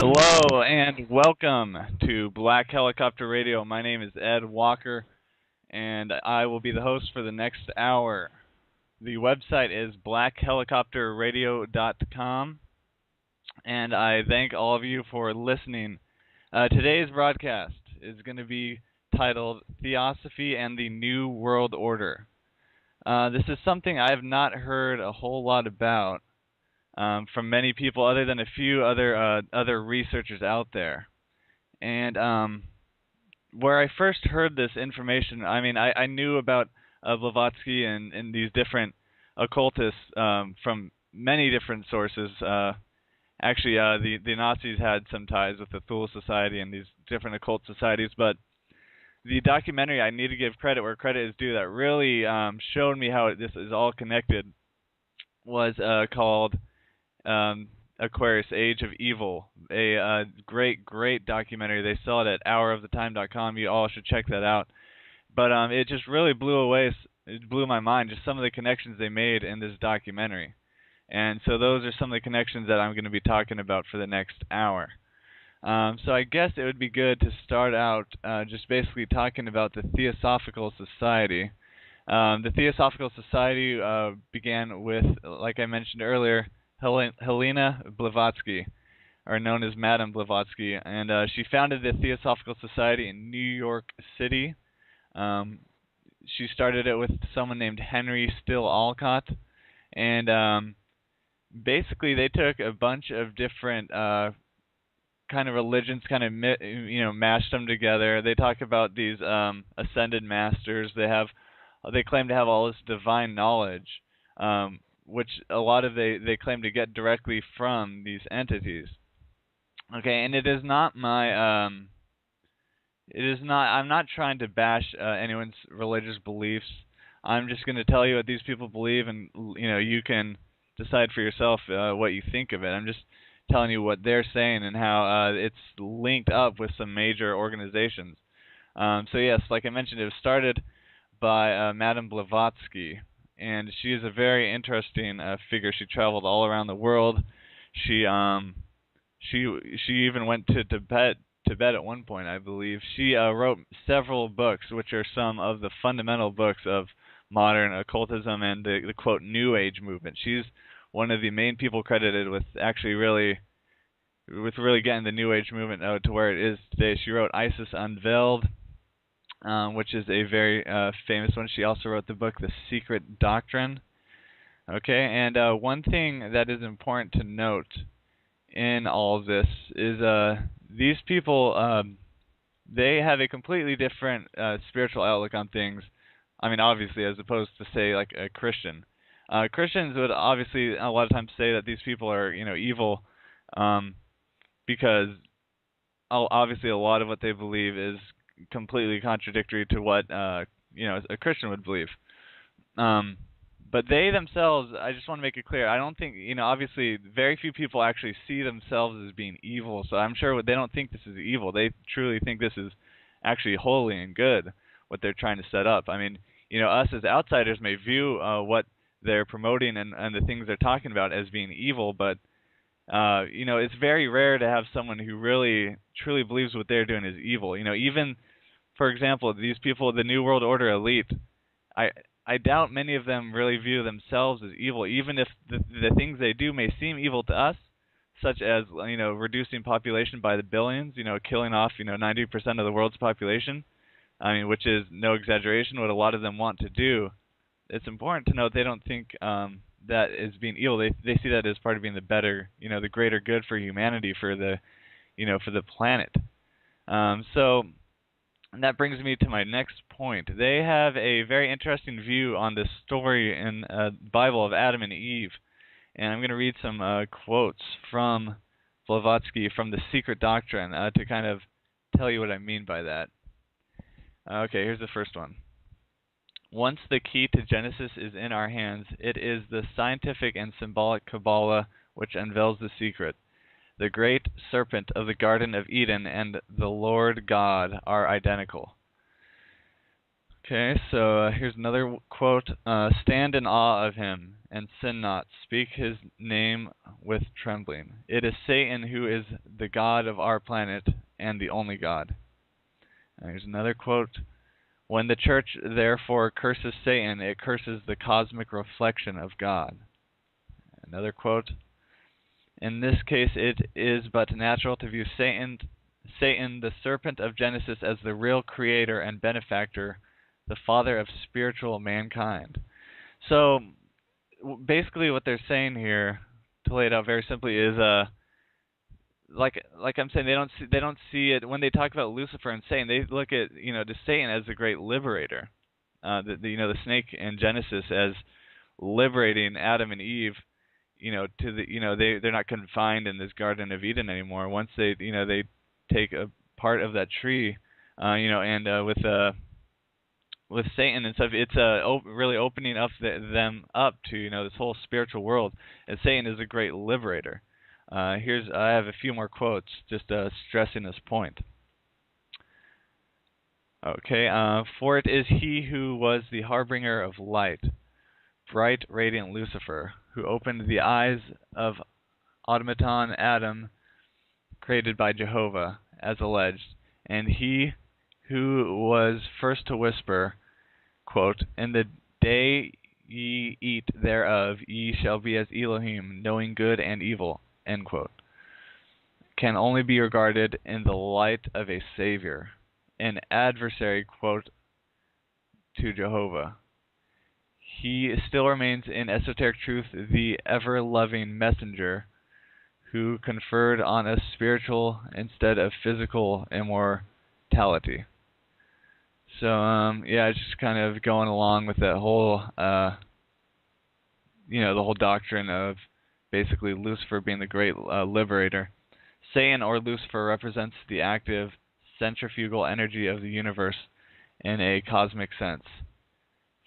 Hello and welcome to Black Helicopter Radio. My name is Ed Walker, and I will be the host for the next hour. The website is blackhelicopterradio.com, and I thank all of you for listening. Today's broadcast is going to be titled Theosophy and the New World Order. This is something I have not heard a whole lot about from many people other than a few other researchers out there. And where I first heard this information, I knew about Blavatsky and these different occultists from many different sources. Actually, the Nazis had some ties with the Thule Society and these different occult societies, but the documentary, I need to give credit where credit is due, that really showed me how this is all connected, was called Aquarius, Age of Evil, a great documentary. They sell it at houroftheTime.com. You all should check that out. But it just really it blew my mind, just some of the connections they made in this documentary. And so those are some of the connections that I'm going to be talking about for the next hour. So I guess it would be good to start out just basically talking about the Theosophical Society. The Theosophical Society began with, like I mentioned earlier, Helena Blavatsky, or known as Madame Blavatsky, and she founded the Theosophical Society in New York City. She started it with someone named Henry Still Alcott, and basically they took a bunch of different kind of religions, mashed them together. They talk about these ascended masters. They claim to have all this divine knowledge, which a lot of they claim to get directly from these entities. Okay, and it is not I'm not trying to bash anyone's religious beliefs. I'm just going to tell you what these people believe, and you can decide for yourself what you think of it. I'm just telling you what they're saying and how it's linked up with some major organizations. So yes, like I mentioned, it was started by Madame Blavatsky, and she is a very interesting figure. She traveled all around the world. She even went to Tibet at one point, I believe. She wrote several books, which are some of the fundamental books of modern occultism and the quote New Age movement. She's one of the main people credited with really getting the New Age movement out to where it is today. She wrote Isis Unveiled, which is a very famous one. She also wrote the book The Secret Doctrine. Okay, and one thing that is important to note in all of this is these people, they have a completely different spiritual outlook on things. I mean, obviously, as opposed to, say, like a Christian. Christians would obviously a lot of times say that these people are, evil, because obviously a lot of what they believe is completely contradictory to what a Christian would believe. But they themselves, I just want to make it clear, I don't think, obviously very few people actually see themselves as being evil, so I'm sure they don't think this is evil. They truly think this is actually holy and good, what they're trying to set up. I mean, us as outsiders may view what they're promoting and the things they're talking about as being evil, but it's very rare to have someone who really truly believes what they're doing is evil. Even, for example, these people, the New World Order elite, I doubt many of them really view themselves as evil, even if the things they do may seem evil to us, such as reducing population by the billions, killing off 90% of the world's population. I mean, which is no exaggeration what a lot of them want to do. It's important to note they don't think that is being evil. They see that as part of being the better, the greater good for humanity, for the planet. So that brings me to my next point. They have a very interesting view on this story in the Bible of Adam and Eve, and I'm going to read some quotes from Blavatsky from The Secret Doctrine to kind of tell you what I mean by that. Okay, here's the first one. Once the key to Genesis is in our hands, it is the scientific and symbolic Kabbalah which unveils the secret. The great serpent of the Garden of Eden and the Lord God are identical. Okay, so here's another quote. Stand in awe of him. and sin not. Speak his name with trembling. It is Satan who is the God of our planet and the only God. And here's another quote. When the church therefore curses Satan, it curses the cosmic reflection of God. Another quote. In this case, it is but natural to view Satan, the serpent of Genesis, as the real creator and benefactor, the father of spiritual mankind. So, basically what they're saying here, to lay it out very simply, is like I'm saying, they don't see it when they talk about Lucifer and Satan. They look at to Satan as the great liberator, the snake in Genesis as liberating Adam and Eve, to the they're not confined in this Garden of Eden anymore. Once they they take a part of that tree, and with Satan and stuff, it's really opening up them up to this whole spiritual world, and Satan is a great liberator. I have a few more quotes just stressing this point. Okay, for it is he who was the harbinger of light, bright, radiant Lucifer, who opened the eyes of automaton Adam, created by Jehovah, as alleged, and he who was first to whisper, quote, in the day ye eat thereof, ye shall be as Elohim, knowing good and evil, end quote, can only be regarded in the light of a savior, an adversary, quote, to Jehovah. He still remains in esoteric truth the ever-loving messenger who conferred on us spiritual instead of physical immortality. So, it's just kind of going along with that whole, the whole doctrine of basically Lucifer being the great liberator. Satan, or Lucifer, represents the active centrifugal energy of the universe in a cosmic sense.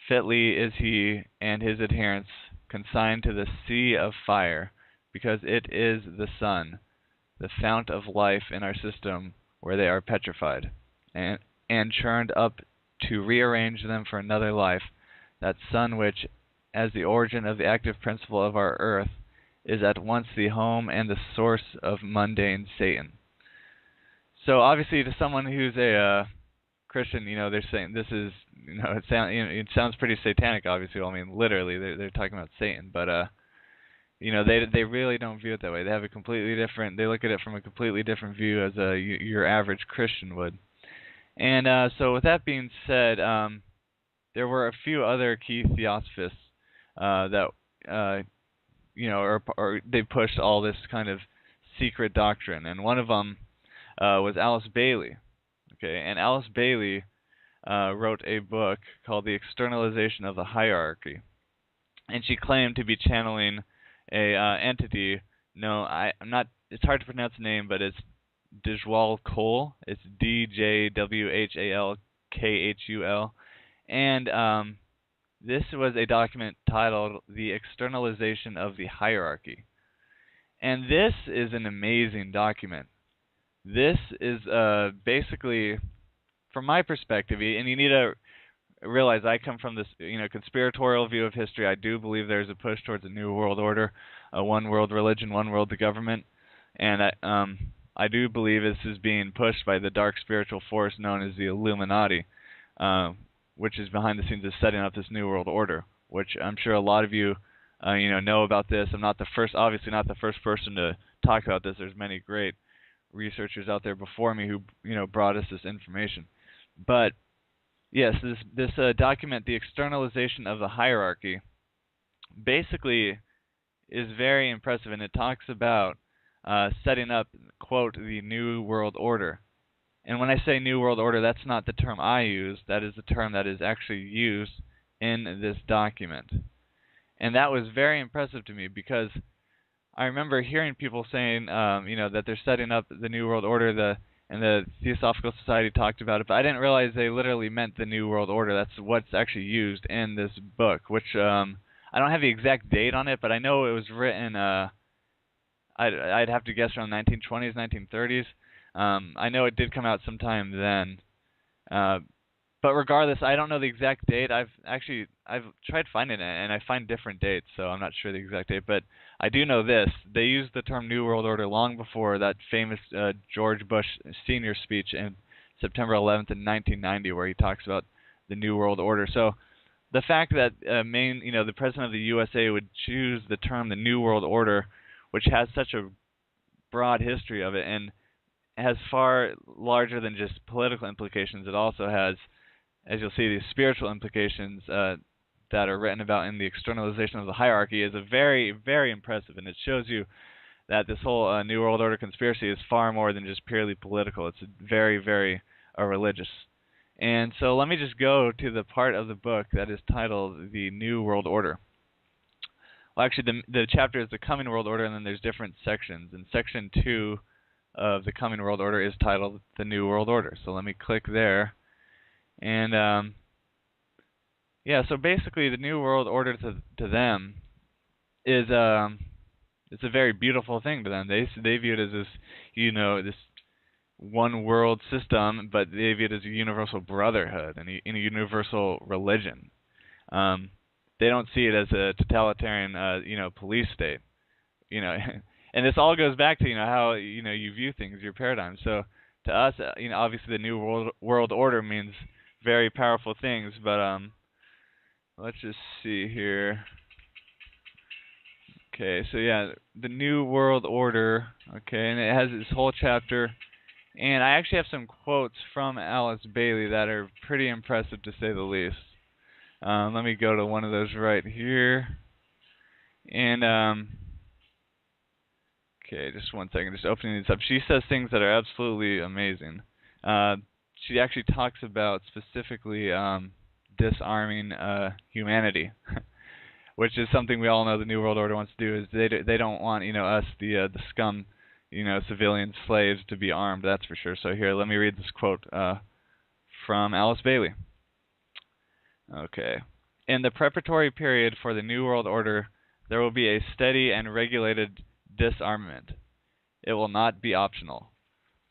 Fitly is he and his adherents consigned to the sea of fire, because it is the sun, the fount of life in our system, where they are petrified, and churned up to rearrange them for another life, that sun which, as the origin of the active principle of our earth, is at once the home and the source of mundane Satan. So obviously, to someone who's a Christian, they're saying this is, it sounds pretty satanic. Obviously, well, I mean, literally, they're talking about Satan, but they really don't view it that way. They have a completely different. They look at it from a completely different view as your average Christian would. And so, with that being said, there were a few other key theosophists that or they pushed all this kind of secret doctrine, and one of them was Alice Bailey. Okay, and Alice Bailey wrote a book called The Externalization of the Hierarchy, and she claimed to be channeling a entity. No, I'm not. It's hard to pronounce the name, but it's Djwhal-Khul. It's Djwhalkhul, and this was a document titled The Externalization of the Hierarchy, and this is an amazing document. This is basically, from my perspective, and you need to realize I come from this conspiratorial view of history. I do believe there's a push towards a new world order, a one world religion, one world government, and I do believe this is being pushed by the dark spiritual force known as the Illuminati, which is behind the scenes of setting up this new world order, which I'm sure a lot of you know about this. I'm not the first, obviously not the first person to talk about this. There's many great researchers out there before me who brought us this information. But yes, this document, The Externalization of the Hierarchy, basically is very impressive, and it talks about setting up, quote, the New World Order. And when I say New World Order, that's not the term I use. That is the term that is actually used in this document. And that was very impressive to me, because I remember hearing people saying, that they're setting up the New World Order, and the Theosophical Society talked about it, but I didn't realize they literally meant the New World Order. That's what's actually used in this book, which I don't have the exact date on it, but I know it was written, I'd have to guess around 1920s, 1930s. I know it did come out sometime then, But regardless, I don't know the exact date. I've tried finding it, and I find different dates, so I'm not sure the exact date. But I do know this: they used the term New World Order long before that famous George Bush Sr. speech in September 11th in 1990, where he talks about the New World Order. So the fact that the president of the USA would choose the term the New World Order, which has such a broad history of it and has far larger than just political implications, it also has, as you'll see, these spiritual implications that are written about in the externalization of the hierarchy, is a very, very impressive, and it shows you that this whole New World Order conspiracy is far more than just purely political. It's very, very religious. And so let me just go to the part of the book that is titled The New World Order. Well, actually, the chapter is The Coming World Order, and then there's different sections. And Section 2 of The Coming World Order is titled The New World Order. So let me click there. And so basically the New World Order to them is it's a very beautiful thing to them. They view it as this, this one world system, but they view it as a universal brotherhood and a universal religion. They don't see it as a totalitarian, police state, And this all goes back to, how, you view things, your paradigm. So to us, obviously the New World Order means very powerful things, but let's just see here. Okay, so yeah, the New World Order, okay, and it has this whole chapter, and I actually have some quotes from Alice Bailey that are pretty impressive to say the least. Let me go to one of those right here, and okay, just one second, just opening these up. She says things that are absolutely amazing. She actually talks about specifically disarming humanity, which is something we all know the New World Order wants to do. Is they don't want us, the scum, civilian slaves, to be armed. That's for sure. So here, let me read this quote from Alice Bailey. Okay. In the preparatory period for the New World Order, there will be a steady and regulated disarmament. It will not be optional.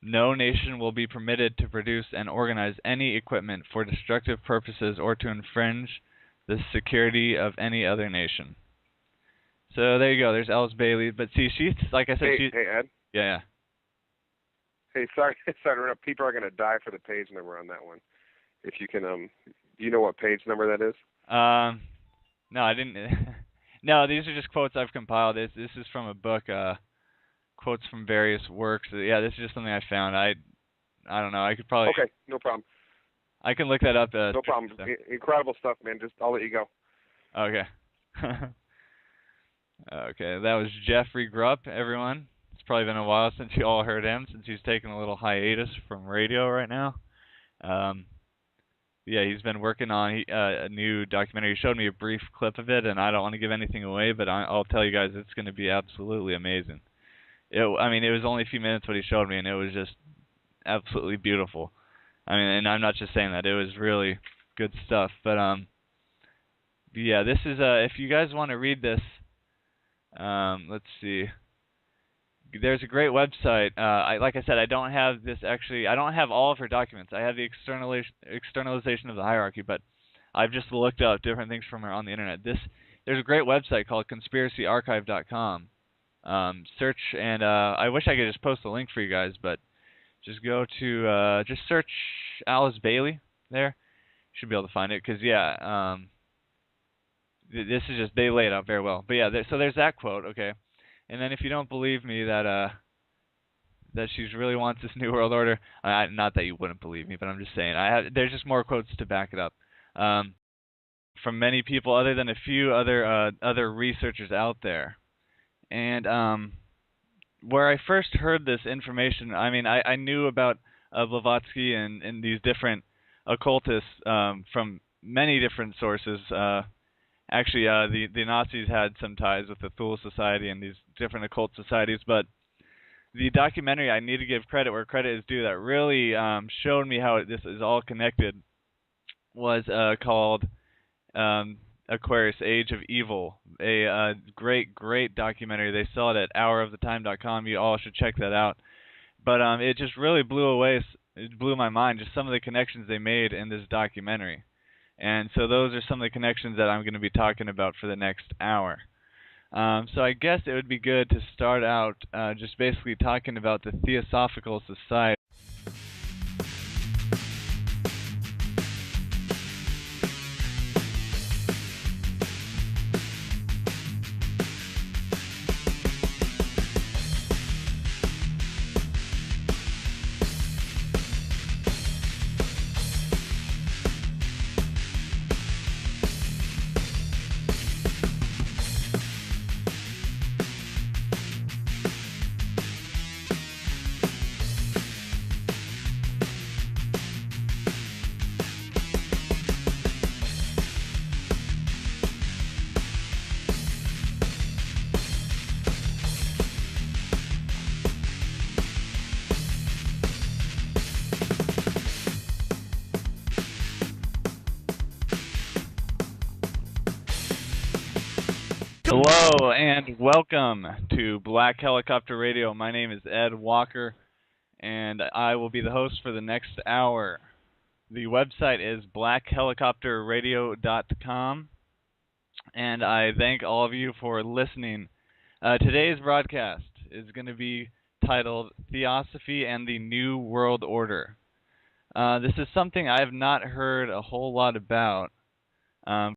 No nation will be permitted to produce and organize any equipment for destructive purposes or to infringe the security of any other nation. So there you go. There's Alice Bailey. But see, she's, like I said, hey, Ed? Yeah. Hey, sorry to interrupt. People are going to die for the page number on that one. If you can, do you know what page number that is? No, I didn't. No, these are just quotes I've compiled. This is from a book, quotes from various works. Yeah, this is just something I found. I don't know. I could probably. Okay, no problem. I can look that up. No problem. Incredible stuff, man. I'll let you go. Okay. Okay, that was Jeffrey Grupp, everyone. It's probably been a while since you all heard him, since he's taking a little hiatus from radio right now. Yeah, he's been working on a new documentary. He showed me a brief clip of it, and I don't want to give anything away, but I'll tell you guys it's going to be absolutely amazing. It was only a few minutes what he showed me, and it was just absolutely beautiful. And I'm not just saying that. It was really good stuff. But yeah, this is if you guys want to read this, let's see. There's a great website. Like I said, I don't have this actually. I don't have all of her documents. I have the externalization of the hierarchy, but I've just looked up different things from her on the internet. There's a great website called conspiracyarchive.com. Search, and I wish I could just post a link for you guys, but just go to just search Alice Bailey there. You should be able to find it, because yeah, this is just, they lay it out very well. But yeah, so there's that quote, okay. And then if you don't believe me that she really wants this New World Order, not that you wouldn't believe me, but I'm just saying, there's just more quotes to back it up from many people other than a few other researchers out there. And where I first heard this information, I knew about Blavatsky and these different occultists from many different sources. Actually, the Nazis had some ties with the Thule Society and these different occult societies, but the documentary, I need to give credit where credit is due, that really showed me how this is all connected, was called Aquarius, Age of Evil, a great documentary. They sell it at houroftetime.com. You all should check that out. But it just really blew it blew my mind, just some of the connections they made in this documentary. And so those are some of the connections that I'm going to be talking about for the next hour. So I guess it would be good to start out just basically talking about the Theosophical Society. Hello and welcome to Black Helicopter Radio. My name is Ed Walker, and I will be the host for the next hour. The website is blackhelicopterradio.com, and I thank all of you for listening. Today's broadcast is going to be titled Theosophy and the New World Order. This is something I have not heard a whole lot about.